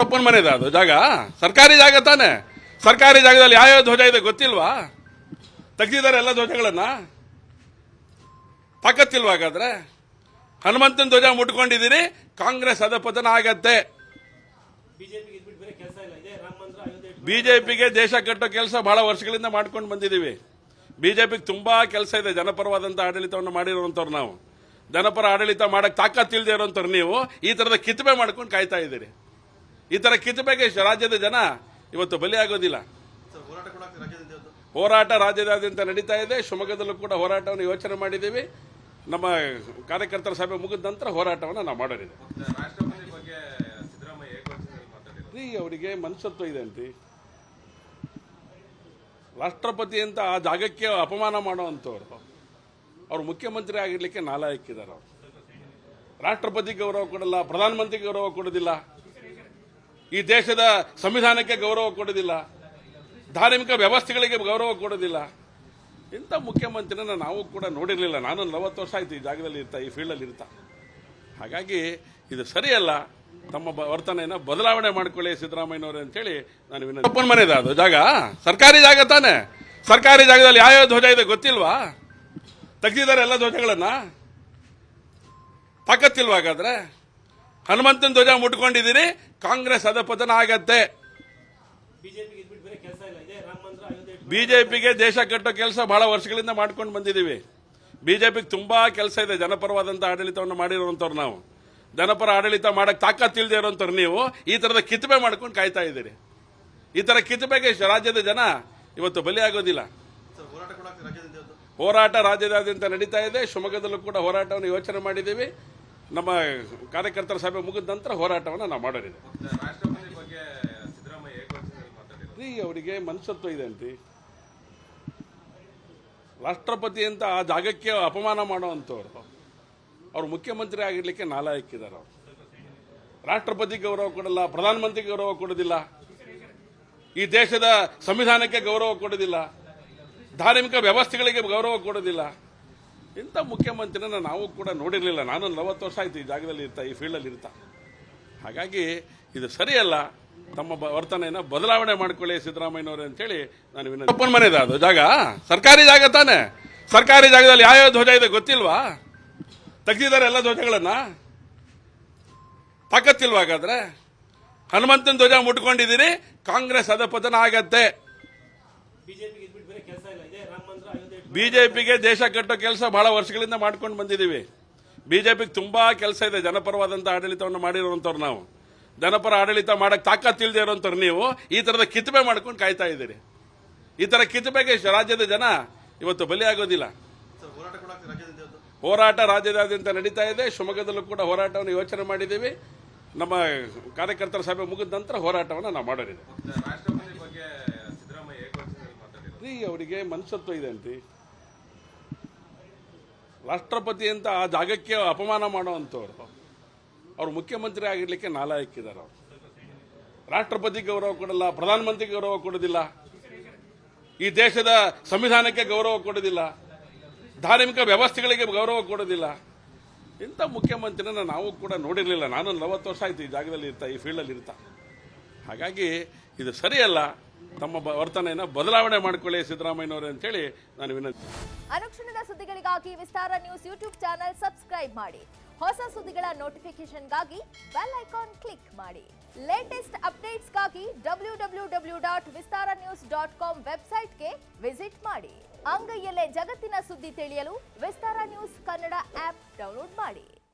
ಅಪ್ಪನ ಮನೆ ಅದು ಜಾಗ ಸರ್ಕಾರಿ ಜಾಗ ತಾನೆ. ಸರ್ಕಾರಿ ಜಾಗದಲ್ಲಿ ಯಾವ್ಯಾವ ಧ್ವಜ ಇದೆ ಗೊತ್ತಿಲ್ವಾ? ತೆಗೆದಿದ್ದಾರೆ ಎಲ್ಲ ಧ್ವಜಗಳನ್ನ. ತಾಕತ್ತಿಲ್ವಾ? ಹಾಗಾದ್ರೆ ಹನುಮಂತನ ಧ್ವಜ ಮುಟ್ಕೊಂಡಿದ್ದೀರಿ, ಕಾಂಗ್ರೆಸ್ ಅಧಪತನ ಆಗತ್ತೆ. ಬಿಜೆಪಿಗೆ ದೇಶ ಕಟ್ಟೋ ಕೆಲಸ ಬಹಳ ವರ್ಷಗಳಿಂದ ಮಾಡ್ಕೊಂಡು ಬಂದಿದ್ದೀವಿ. ಬಿಜೆಪಿಗೆ ತುಂಬಾ ಕೆಲಸ ಇದೆ. ಜನಪರವಾದಂತಹ ಆಡಳಿತವನ್ನು ಮಾಡಿರುವಂತವ್ರು ನಾವು. ಜನಪರ ಆಡಳಿತ ಮಾಡಕ್ ತಾಕತ್ತಿಲ್ದೇ ಇರುವಂತವ್ರು ನೀವು ಈ ತರದ ಕಿತ್ತುಬೆ ಮಾಡ್ಕೊಂಡು ಕಾಯ್ತಾ ಇದ್ದೀರಿ. ಈ ತರ ಕಿತ್ತುಬೆಗೆ ರಾಜ್ಯದ ಜನ ಇವತ್ತು ಬಲಿಯಾಗೋದಿಲ್ಲ. ಹೋರಾಟ ರಾಜ್ಯದಾದ್ಯಂತ ನಡೀತಾ ಇದೆ. ಶಿವಮೊಗ್ಗದಲ್ಲೂ ಕೂಡ ಹೋರಾಟವನ್ನು ಯೋಚನೆ ಮಾಡಿದ್ದೀವಿ. ನಮ್ಮ ಕಾರ್ಯಕರ್ತರ ಸಭೆ ಮುಗಿದ ನಂತರ ಹೋರಾಟವನ್ನು ನಾವು ಮಾಡೋರಿದೆ. ಅವರಿಗೆ ಮನುಷ್ಯತ್ವ ಇದೆ ಅಂತಿ. ರಾಷ್ಟ್ರಪತಿ ಅಂತ ಆ ಜಾಗಕ್ಕೆ ಅಪಮಾನ ಮಾಡುವಂತವ್ರು ಅವ್ರು ಮುಖ್ಯಮಂತ್ರಿ ಆಗಿರ್ಲಿಕ್ಕೆ ನಾಲಾಯಕ್ಕಿದ್ದಾರೆ. ಅವರು ರಾಷ್ಟ್ರಪತಿ ಗೌರವ ಕೊಡಲ್ಲ, ಪ್ರಧಾನಮಂತ್ರಿ ಗೌರವ ಕೊಡೋದಿಲ್ಲ, ಈ ದೇಶದ ಸಂವಿಧಾನಕ್ಕೆ ಗೌರವ ಕೊಡೋದಿಲ್ಲ, ಧಾರ್ಮಿಕ ವ್ಯವಸ್ಥೆಗಳಿಗೆ ಗೌರವ ಕೊಡೋದಿಲ್ಲ. ಇಂಥ ಮುಖ್ಯಮಂತ್ರಿನ ನಾವು ಕೂಡ ನೋಡಿರಲಿಲ್ಲ. ನಾನು 40 ವರ್ಷ ಆಯ್ತು ಈ ಜಾಗದಲ್ಲಿ ಇರ್ತಾ, ಈ ಫೀಲ್ಡಲ್ಲಿ ಇರ್ತಾ. ಹಾಗಾಗಿ ಇದು ಸರಿಯಲ್ಲ. ತಮ್ಮ ವರ್ತನೆಯನ್ನು ಬದಲಾವಣೆ ಮಾಡಿಕೊಳ್ಳಿ ಸಿದ್ದರಾಮಯ್ಯನವರೇ ಅಂತೇಳಿ ನಾನು ವಿನಂತಿ. ಅಪ್ಪನ ಮನೆ ಅದು ಜಾಗ ಸರ್ಕಾರಿ ಜಾಗ ತಾನೆ. ಸರ್ಕಾರಿ ಜಾಗದಲ್ಲಿ ಯಾವ್ಯಾವ ಧ್ವಜ ಇದೆ ಗೊತ್ತಿಲ್ವಾ? ತೆಗೆದಿದ್ದಾರೆ ಎಲ್ಲ ಧ್ವಜಗಳನ್ನ. ತಾಕತ್ತಿಲ್ವಾ? ಹಾಗಾದ್ರೆ ಹನುಮಂತನ ಧ್ವಜ ಮುಟ್ಕೊಂಡಿದ್ದೀರಿ, ಕಾಂಗ್ರೆಸ್ ಅಧಪತನ ಆಗತ್ತೆ. ಬಿಜೆಪಿಗೆ ದೇಶ ಕಟ್ಟೋ ಕೆಲಸ ಬಹಳ ವರ್ಷಗಳಿಂದ ಮಾಡ್ಕೊಂಡು ಬಂದಿದ್ದೀವಿ. ಬಿಜೆಪಿಗೆ ತುಂಬಾ ಕೆಲಸ ಇದೆ. ಜನಪರವಾದಂತಹ ಆಡಳಿತವನ್ನು ಮಾಡಿರುವಂತವ್ರು ನಾವು. ಜನಪರ ಆಡಳಿತ ಮಾಡಕ್ ತಾಕತ್ತಿಲ್ದೇ ಇರುವಂತವ್ರು ನೀವು ಈ ತರದ ಕಿತ್ತುಬೆ ಮಾಡ್ಕೊಂಡು ಕಾಯ್ತಾ ಇದ್ದೀರಿ. ಈ ತರ ಕಿತ್ತುಬೆಗೆ ರಾಜ್ಯದ ಜನ ಇವತ್ತು ಬಲಿಯಾಗೋದಿಲ್ಲ. ಹೋರಾಟ ರಾಜ್ಯದಾದ್ಯಂತ ನಡೀತಾ ಇದೆ. ಶಿವಮೊಗ್ಗದಲ್ಲೂ ಕೂಡ ಹೋರಾಟವನ್ನು ಯೋಚನೆ ಮಾಡಿದ್ದೀವಿ. ನಮ್ಮ ಕಾರ್ಯಕರ್ತರ ಸಭೆ ಮುಗಿದ ನಂತರ ಹೋರಾಟವನ್ನು ನಾವು ಮಾಡೋರಿದೆ. ಅವರಿಗೆ ಮನುಷ್ಯತ್ವ ಇದೆ ಅಂತಿ. ರಾಷ್ಟ್ರಪತಿ ಅಂತ ಆ ಜಾಗಕ್ಕೆ ಅಪಮಾನ ಮಾಡುವಂತವ್ರು ಅವ್ರು ಮುಖ್ಯಮಂತ್ರಿ ಆಗಿರ್ಲಿಕ್ಕೆ ನಾಲಾಯಕ್ಕಿದ್ದಾರೆ. ಅವರು ರಾಷ್ಟ್ರಪತಿ ಗೌರವ ಕೊಡಲ್ಲ, ಪ್ರಧಾನಮಂತ್ರಿ ಗೌರವ ಕೊಡೋದಿಲ್ಲ, ಈ ದೇಶದ ಸಂವಿಧಾನಕ್ಕೆ ಗೌರವ ಕೊಡೋದಿಲ್ಲ, ಧಾರ್ಮಿಕ ವ್ಯವಸ್ಥೆಗಳಿಗೆ ಗೌರವ ಕೊಡೋದಿಲ್ಲ. ಇಂಥ ಮುಖ್ಯಮಂತ್ರಿನ ನಾವು ಕೂಡ ನೋಡಿರಲಿಲ್ಲ. ನಾನು 40 ವರ್ಷ ಆಯ್ತು ಈ ಜಾಗದಲ್ಲಿ ಇರ್ತಾ, ಈ ಫೀಲ್ಡಲ್ಲಿ ಇರ್ತಾ. ಹಾಗಾಗಿ ಇದು ಸರಿಯಲ್ಲ. ತಮ್ಮ ವರ್ತನೆಯನ್ನು ಬದಲಾವಣೆ ಮಾಡಿಕೊಳ್ಳಿ ಸಿದ್ದರಾಮಯ್ಯನವರೇ ಅಂತೇಳಿ ನಾನು ವಿನಂತಿ. ಅಪ್ಪನ ಮನೆ ಅದು ಜಾಗ ಸರ್ಕಾರಿ ಜಾಗ ತಾನೆ. ಸರ್ಕಾರಿ ಜಾಗದಲ್ಲಿ ಯಾವ್ಯಾವ ಧ್ವಜ ಇದೆ ಗೊತ್ತಿಲ್ವಾ? ತೆಗೆದಿದ್ದಾರೆ ಎಲ್ಲ ಧ್ವಜಗಳನ್ನ. ತಾಕತ್ತಿಲ್ವಾ? ಹಾಗಾದ್ರೆ ಹನುಮಂತನ ಧ್ವಜ ಮುಟ್ಕೊಂಡಿದ್ದೀರಿ, ಕಾಂಗ್ರೆಸ್ ಅಧಪತನ ಆಗತ್ತೆ. ಬಿಜೆಪಿಗೆ ದೇಶ ಕಟ್ಟೋ ಕೆಲಸ ಬಹಳ ವರ್ಷಗಳಿಂದ ಮಾಡ್ಕೊಂಡು ಬಂದಿದ್ದೀವಿ. ಬಿಜೆಪಿಗೆ ತುಂಬಾ ಕೆಲಸ ಇದೆ. ಜನಪರವಾದಂತಹ ಆಡಳಿತವನ್ನು ಮಾಡಿರುವಂತವ್ರು ನಾವು. ಜನಪರ ಆಡಳಿತ ಮಾಡಕ್ ತಾಕತ್ತಿಲ್ದೇ ಇರುವಂತವ್ರು ನೀವು ಈ ತರದ ಕಿತ್ತುಬೆ ಮಾಡ್ಕೊಂಡು ಕಾಯ್ತಾ ಇದ್ದೀರಿ. ಈ ತರ ಕಿತ್ತುಬೆಗೆ ರಾಜ್ಯದ ಜನ ಇವತ್ತು ಬಲಿಯಾಗೋದಿಲ್ಲ. ಹೋರಾಟ ರಾಜ್ಯದಾದ್ಯಂತ ನಡೀತಾ ಇದೆ. ಶಿವಮೊಗ್ಗದಲ್ಲೂ ಕೂಡ ಹೋರಾಟವನ್ನು ಯೋಚನೆ ಮಾಡಿದ್ದೀವಿ. ನಮ್ಮ ಕಾರ್ಯಕರ್ತರ ಸಭೆ ಮುಗಿದ ನಂತರ ಹೋರಾಟವನ್ನು ನಾವು ಮಾಡೋರಿದೆ. ಅವರಿಗೆ ಮನುಷ್ಯತ್ವ ಇದೆ ಅಂತಿ. ರಾಷ್ಟ್ರಪತಿ ಅಂತ ಆ ಜಾಗಕ್ಕೆ ಅಪಮಾನ ಮಾಡುವಂತವ್ರು ಅವ್ರು ಮುಖ್ಯಮಂತ್ರಿ ಆಗಿರ್ಲಿಕ್ಕೆ ನಾಲಾಯಕ್ಕಿದ್ದಾರೆ. ಅವರು ರಾಷ್ಟ್ರಪತಿ ಗೌರವ ಕೊಡಲ್ಲ, ಪ್ರಧಾನಮಂತ್ರಿ ಗೌರವ ಕೊಡೋದಿಲ್ಲ, ಈ ದೇಶದ ಸಂವಿಧಾನಕ್ಕೆ ಗೌರವ ಕೊಡೋದಿಲ್ಲ, ಧಾರ್ಮಿಕ ವ್ಯವಸ್ಥೆಗಳಿಗೆ ಗೌರವ ಕೊಡೋದಿಲ್ಲ. ಇಂಥ ಮುಖ್ಯಮಂತ್ರಿನ ನಾವು ಕೂಡ ನೋಡಿರಲಿಲ್ಲ. ನಾನು 40 ವರ್ಷ ಆಯ್ತು ಈ ಜಾಗದಲ್ಲಿ ಇರ್ತಾ, ಈ ಫೀಲ್ಡಲ್ಲಿ ಇರ್ತಾ. ಹಾಗಾಗಿ ಇದು ಸರಿಯಲ್ಲ. ತಮ್ಮ ವರ್ತನೆಯನ್ನು ಬದಲಾವಣೆ ಮಾಡಿಕೊಳ್ಳಿ ಸಿದ್ದರಾಮಯ್ಯನವರೇ ಅಂತೇಳಿ ನಾನು ವಿನಂತಿ. ಅನುಕ್ಷಣದ ಸುದ್ದಿಗಳಿಗಾಗಿ ವಿಸ್ತಾರ ನ್ಯೂಸ್ ಯೂಟ್ಯೂಬ್ ಚಾನೆಲ್ ಸಬ್ಸ್ಕ್ರೈಬ್ ಮಾಡಿ. ಹೊಸ ಸುದ್ದಿಗಳ ನೋಟಿಫಿಕೇಶನ್ಗಾಗಿ ಬೆಲ್ ಐಕಾನ್ ಕ್ಲಿಕ್ ಮಾಡಿ. ಲೇಟೆಸ್ಟ್ ಅಪ್ಡೇಟ್ಸ್ಗಾಗಿ www.vistaranews.com ವೆಬ್ಸೈಟ್ಗೆ ವಿಸಿಟ್ ಮಾಡಿ. ಅಂಗೈಯಲ್ಲೇ ಜಗತ್ತಿನ ಸುದ್ದಿ ತಿಳಿಯಲು ವಿಸ್ತಾರ ನ್ಯೂಸ್ ಕನ್ನಡ ಆಪ್ ಡೌನ್ಲೋಡ್ ಮಾಡಿ.